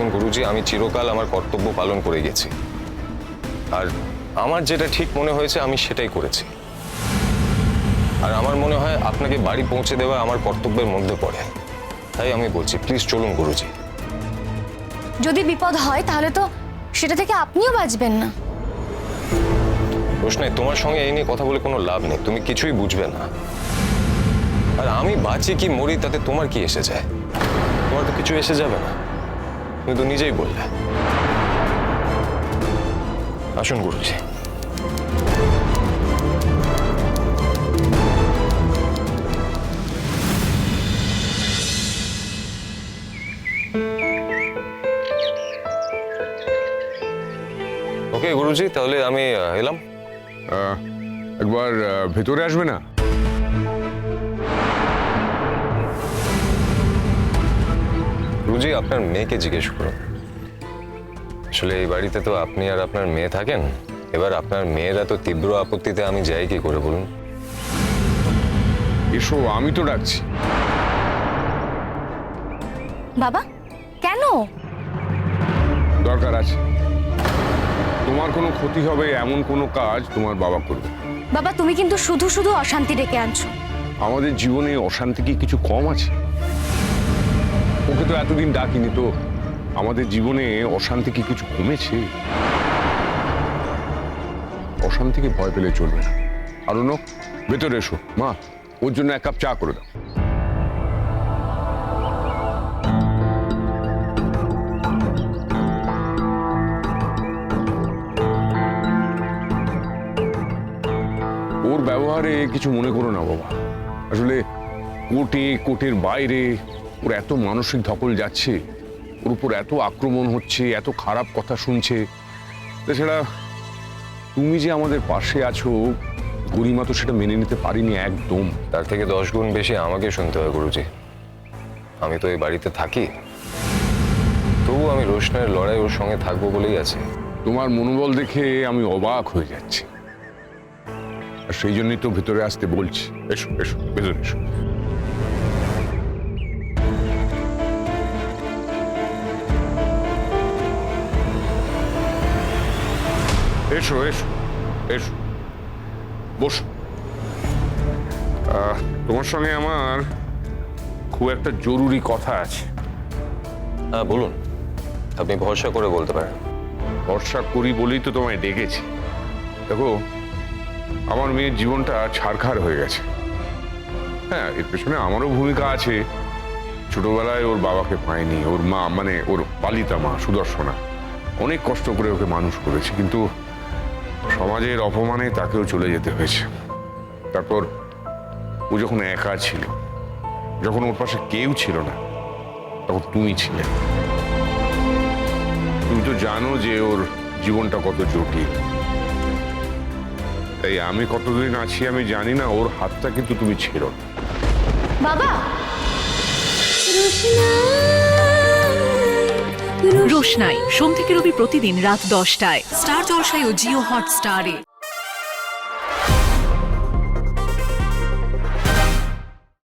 দেখুন গুরুজি, আমি চিরকাল আমার কর্তব্য পালন করে গেছি, আর আমার যেটা ঠিক মনে হয়েছে আমি সেটাই করেছি। আর আমার মনে হয় আপনাকে বাড়ি পৌঁছে দেওয়া আমার কর্তব্যের মধ্যে পড়ে। তাই আমি বলছি, প্লিজ চলুন গুরুজি। যদি বিপদ হয় তাহলে তো সেটা থেকে আপনিও বাঁচবেন না। রোশনাই, তোমার সঙ্গে এই নিয়ে কথা বলে কোনো লাভ নেই, তুমি কিছুই বুঝবে না। আর আমি বাঁচি কি মরি তাতে তোমার কি এসে যায়? তোমার তো কিছু এসে যাবে না, তুমি তো নিজেই বললে। আসুন গুরুজি। ওকে গুরুজি, তাহলে আমি এলাম। একবার ভেতরে আসবে না? গুরুজি, আপনার মেয়েকে জিজ্ঞেস করুন। আসলে এই বাড়িতে তো আপনি আর আপনার মেয়ে থাকেন, এবার আপনার মেয়ের এত তীব্র আপত্তিতে আমি যাই কি করে বলুন? এসো, আমি তো ডাকছি। বাবা, কেন? দরকার আছে। তোমার কোনো ক্ষতি হবে এমন কোনো কাজ তোমার বাবা করবে। বাবা, তুমি কিন্তু শুধু শুধু অশান্তি ডেকে আনছো। আমাদের জীবনে অশান্তি কি কিছু কম আছে? ওকে তো এতদিন ডাকিনি, তো আমাদের জীবনে অশান্তি কি কিছু কমেছে? অশান্তিকে ভয় পেলে চলবে না। আরুনক, ভেতরে এসো। মা, ওর জন্য এক কাপ চা করে দাও। ওর ব্যবহারে কিছু মনে করো না বাবা। আসলে কোর্টের বাইরে ওর এত মানসিক ধকল যাচ্ছে, ওর উপর এত আক্রমণ হচ্ছে, এত খারাপ কথা শুনছে। তাছাড়া তুমি যে আমাদের পাশে আছো, গরিমা তো সেটা মেনে নিতে পারিনি একদম। তার থেকে 10 গুণ বেশি আমাকে শুনতে হয় গুরুজি। আমি তো এই বাড়িতে থাকি, তবু আমি রোশনের লড়াই ওর সঙ্গে থাকবো বলেই আছি। তোমার মনোবল দেখে আমি অবাক হয়ে যাচ্ছি, আর সেই জন্যই তো ভেতরে আসতে বলছি। এসো এসো, ভেতরে এসো। এসো এসো এসো, বসো। তোমার সঙ্গে আমার খুব একটা জরুরি কথা আছে। হ্যাঁ বলুন, আপনি ভরসা করে বলতে পারেন। ভরসা করি বলেই তো তোমায় ডেকেছি। দেখো, আমার মেয়ের জীবনটা ছারখার হয়ে গেছে। হ্যাঁ, এর পেছনে আমারও ভূমিকা আছে। ছোটবেলায় ওর বাবাকে পায়নি, ওর মা মানে ওর পালিতা মা সুদর্শনা অনেক কষ্ট করে ওকে মানুষ করেছে, কিন্তু সমাজের অপমানে তাকেও চলে যেতে হয়েছে। তারপর ও যখন একা ছিল, যখন ওর পাশে কেউ ছিল না, তখন তুমি ছিলে। তুমি তো জানো যে ওর জীবনটা কত জটিল। তাই আমি কতদিন আছি আমি জানি না, ওর হাতটা কিন্তু তুমি ছেড়ো না। বাবা, রোশনাই সোম থেকে রবি প্রতিদিন রাত 10টায় স্টার জলসায় ও জিও হটস্টারে।